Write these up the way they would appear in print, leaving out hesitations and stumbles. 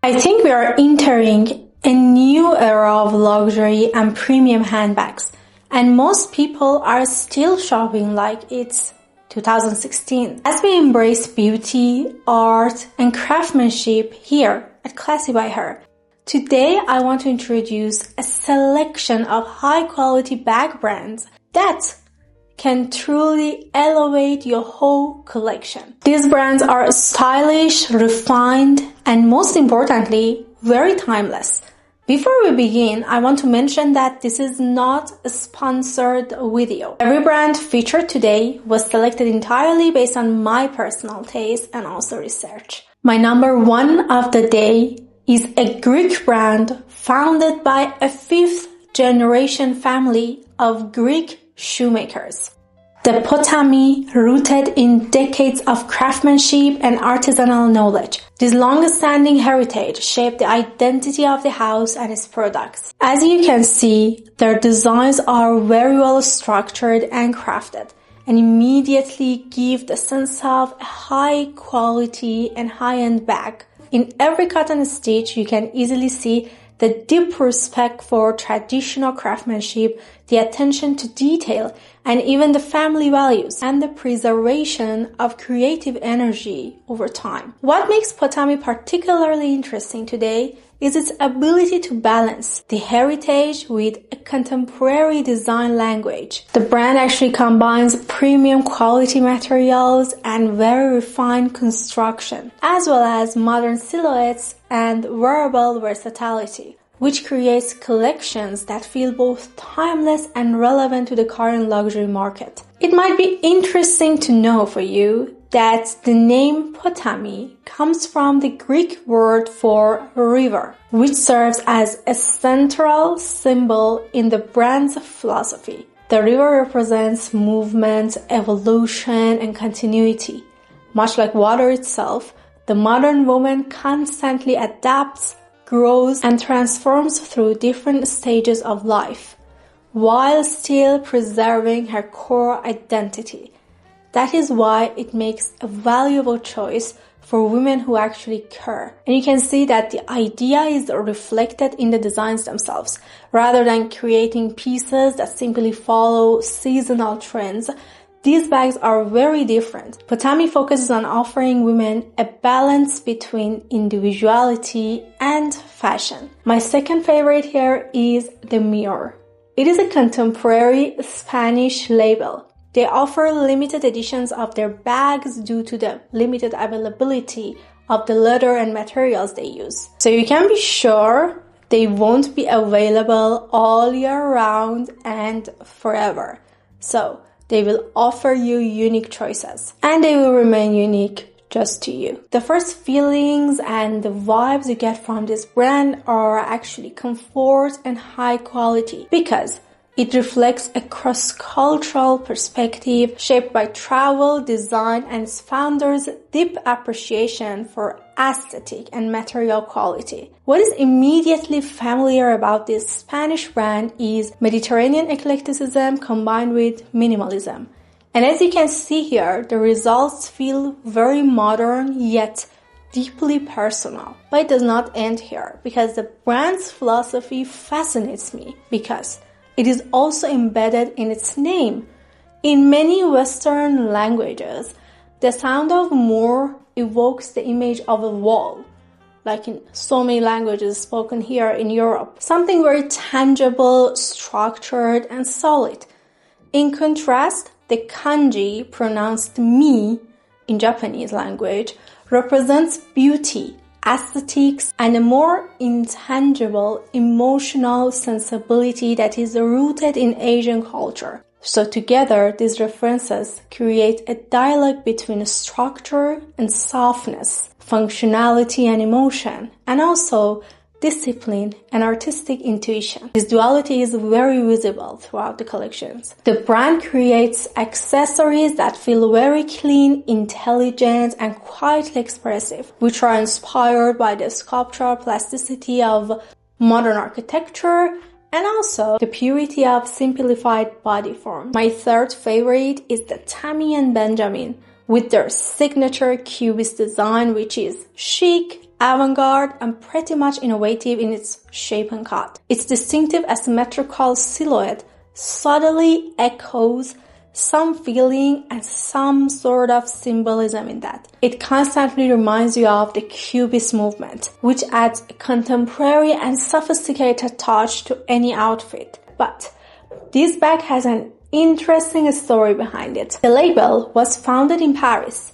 I think we are entering a new era of luxury and premium handbags, and most people are still shopping like it's 2016. As we embrace beauty, art, and craftsmanship here at Classybyher, today I want to introduce a selection of high-quality bag brands that can truly elevate your whole collection. These brands are stylish, refined, and most importantly, very timeless. Before we begin, I want to mention that this is not a sponsored video. Every brand featured today was selected entirely based on my personal taste and also research. My number one of the day is a Greek brand founded by a fifth-generation family of Greek shoemakers. The Potami, rooted in decades of craftsmanship and artisanal knowledge. This long-standing heritage shaped the identity of the house and its products. As you can see, their designs are very well structured and crafted, and immediately give the sense of a high quality and high-end bag. In every cut and stitch, you can easily see the deep respect for traditional craftsmanship, the attention to detail, and even the family values, and the preservation of creative energy over time. What makes Potami particularly interesting today is its ability to balance the heritage with a contemporary design language. The brand actually combines premium quality materials and very refined construction, as well as modern silhouettes and wearable versatility, which creates collections that feel both timeless and relevant to the current luxury market. It might be interesting to know for you that the name Potami comes from the Greek word for river, which serves as a central symbol in the brand's philosophy. The river represents movement, evolution, and continuity. Much like water itself, the modern woman constantly adapts, grows, and transforms through different stages of life, while still preserving her core identity. That is why it makes a valuable choice for women who actually care. And you can see that the idea is reflected in the designs themselves. Rather than creating pieces that simply follow seasonal trends, these bags are very different. Potami focuses on offering women a balance between individuality and fashion. My second favorite here is the Miuur. It is a contemporary Spanish label. They offer limited editions of their bags due to the limited availability of the leather and materials they use. So you can be sure they won't be available all year round and forever. So they will offer you unique choices, and they will remain unique just to you. The first feelings and the vibes you get from this brand are actually comfort and high quality, because it reflects a cross-cultural perspective shaped by travel, design, and its founders' deep appreciation for aesthetic and material quality. What is immediately familiar about this Spanish brand is Mediterranean eclecticism combined with minimalism. And as you can see here, the results feel very modern yet deeply personal. But it does not end here, because the brand's philosophy fascinates me, because it is also embedded in its name. In many Western languages, the sound of Miuur evokes the image of a wall, like in so many languages spoken here in Europe. Something very tangible, structured, and solid. In contrast, the kanji, pronounced mi in Japanese language, represents beauty, aesthetics, and a more intangible emotional sensibility that is rooted in Asian culture. So together, these references create a dialogue between structure and softness, functionality and emotion, and also discipline and artistic intuition. This duality is very visible throughout the collections. The brand creates accessories that feel very clean, intelligent, and quietly expressive, which are inspired by the sculptural plasticity of modern architecture and also the purity of simplified body form. My third favorite is the Tammy and Benjamin, with their signature cubist design, which is chic avant-garde, and pretty much innovative in its shape and cut. Its distinctive asymmetrical silhouette subtly echoes some feeling and some sort of symbolism in that. It constantly reminds you of the Cubist movement, which adds a contemporary and sophisticated touch to any outfit. But this bag has an interesting story behind it. The label was founded in Paris,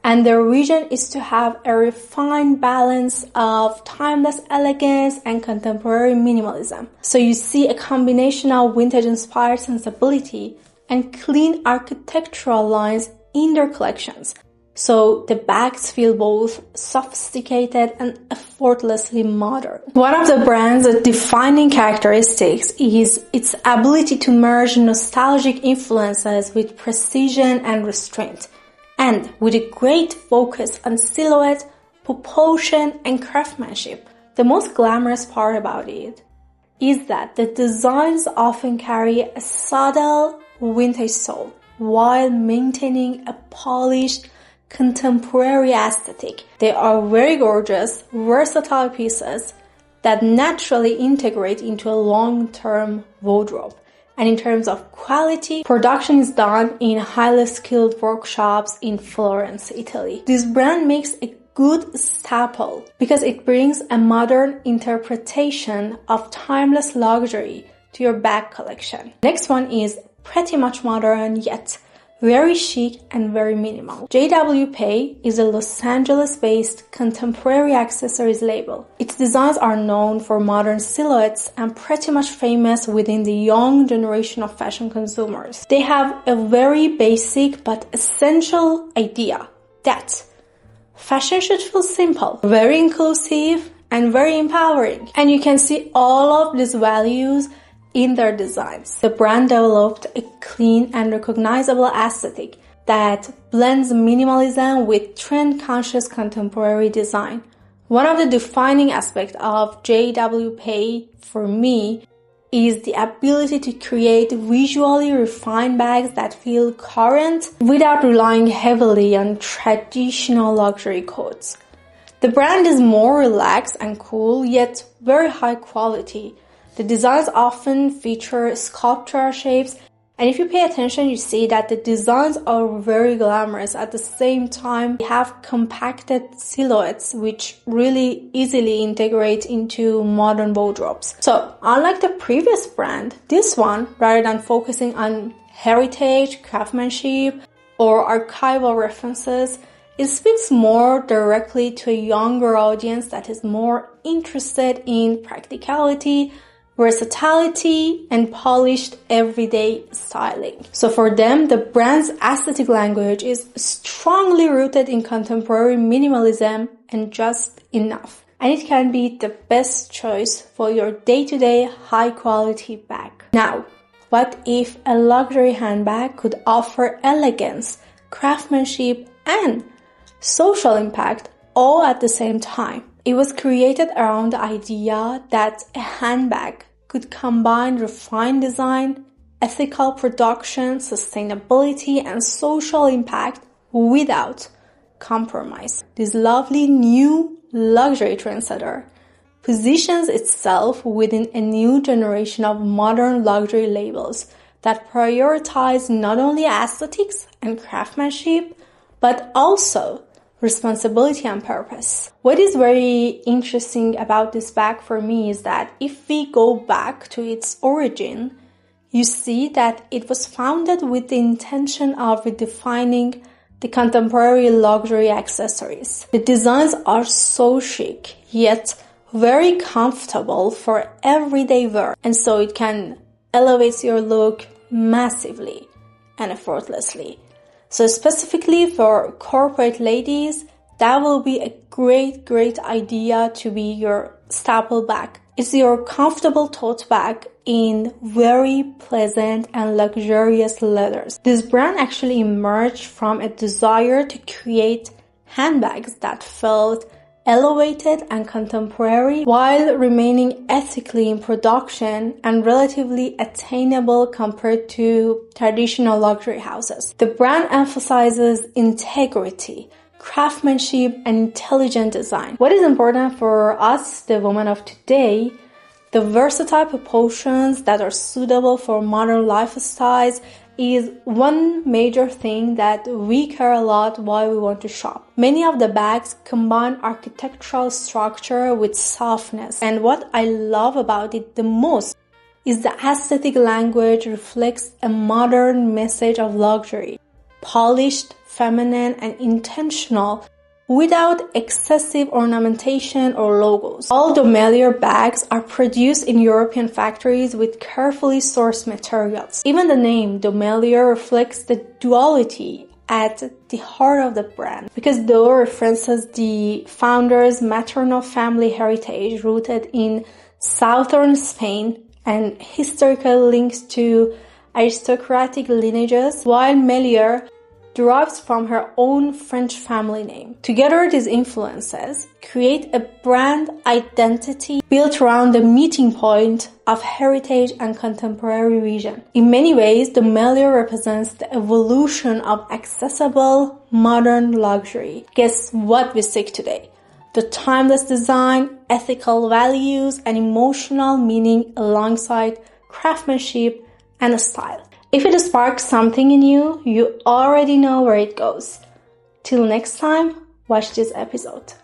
and their vision is to have a refined balance of timeless elegance and contemporary minimalism. So you see a combination of vintage-inspired sensibility and clean architectural lines in their collections. So the bags feel both sophisticated and effortlessly modern. One of the brand's defining characteristics is its ability to merge nostalgic influences with precision and restraint, and with a great focus on silhouette, proportion, and craftsmanship. The most glamorous part about it is that the designs often carry a subtle vintage soul while maintaining a polished contemporary aesthetic. They are very gorgeous, versatile pieces that naturally integrate into a long-term wardrobe. And in terms of quality, production is done in highly skilled workshops in Florence, Italy. This brand makes a good staple because it brings a modern interpretation of timeless luxury to your bag collection. Next one is pretty much modern yet very chic and very minimal. JWP is a Los Angeles-based contemporary accessories label. Its designs are known for modern silhouettes and pretty much famous within the young generation of fashion consumers. They have a very basic but essential idea that fashion should feel simple, very inclusive, and very empowering. And you can see all of these values in their designs. The brand developed a clean and recognizable aesthetic that blends minimalism with trend-conscious contemporary design. One of the defining aspects of JWP for me is the ability to create visually refined bags that feel current without relying heavily on traditional luxury codes. The brand is more relaxed and cool, yet very high quality. The designs often feature sculptural shapes, and if you pay attention, you see that the designs are very glamorous. At the same time, they have compacted silhouettes which really easily integrate into modern wardrobes. So, unlike the previous brand, this one, rather than focusing on heritage, craftsmanship, or archival references, it speaks more directly to a younger audience that is more interested in practicality, versatility, and polished everyday styling. So for them, the brand's aesthetic language is strongly rooted in contemporary minimalism and just enough. And it can be the best choice for your day-to-day high-quality bag. Now, what if a luxury handbag could offer elegance, craftsmanship, and social impact all at the same time? It was created around the idea that a handbag could combine refined design, ethical production, sustainability, and social impact without compromise. This lovely new luxury trendsetter positions itself within a new generation of modern luxury labels that prioritize not only aesthetics and craftsmanship, but also responsibility and purpose. What is very interesting about this bag for me is that if we go back to its origin, you see that it was founded with the intention of redefining the contemporary luxury accessories. The designs are so chic, yet very comfortable for everyday wear, and so it can elevate your look massively and effortlessly. So specifically for corporate ladies, that will be a great idea to be your staple bag. It's your comfortable tote bag in very pleasant and luxurious leathers. This brand actually emerged from a desire to create handbags that felt elevated and contemporary while remaining ethically in production and relatively attainable compared to traditional luxury houses. The brand emphasizes integrity, craftsmanship, and intelligent design. What is important for us, the women of today, the versatile proportions that are suitable for modern lifestyles is one major thing that we care a lot while we want to shop. Many of the bags combine architectural structure with softness, and what I love about it the most is the aesthetic language reflects a modern message of luxury, polished, feminine, and intentional, without excessive ornamentation or logos. All DeMellier bags are produced in European factories with carefully sourced materials. Even the name DeMellier reflects the duality at the heart of the brand, because though it references the founder's maternal family heritage rooted in southern Spain and historical links to aristocratic lineages, while Miuur derives from her own French family name. Together, these influences create a brand identity built around the meeting point of heritage and contemporary vision. In many ways, DeMellier represents the evolution of accessible, modern luxury. Guess what we seek today? The timeless design, ethical values, and emotional meaning alongside craftsmanship and style. If it sparks something in you, you already know where it goes. Till next time, watch this episode.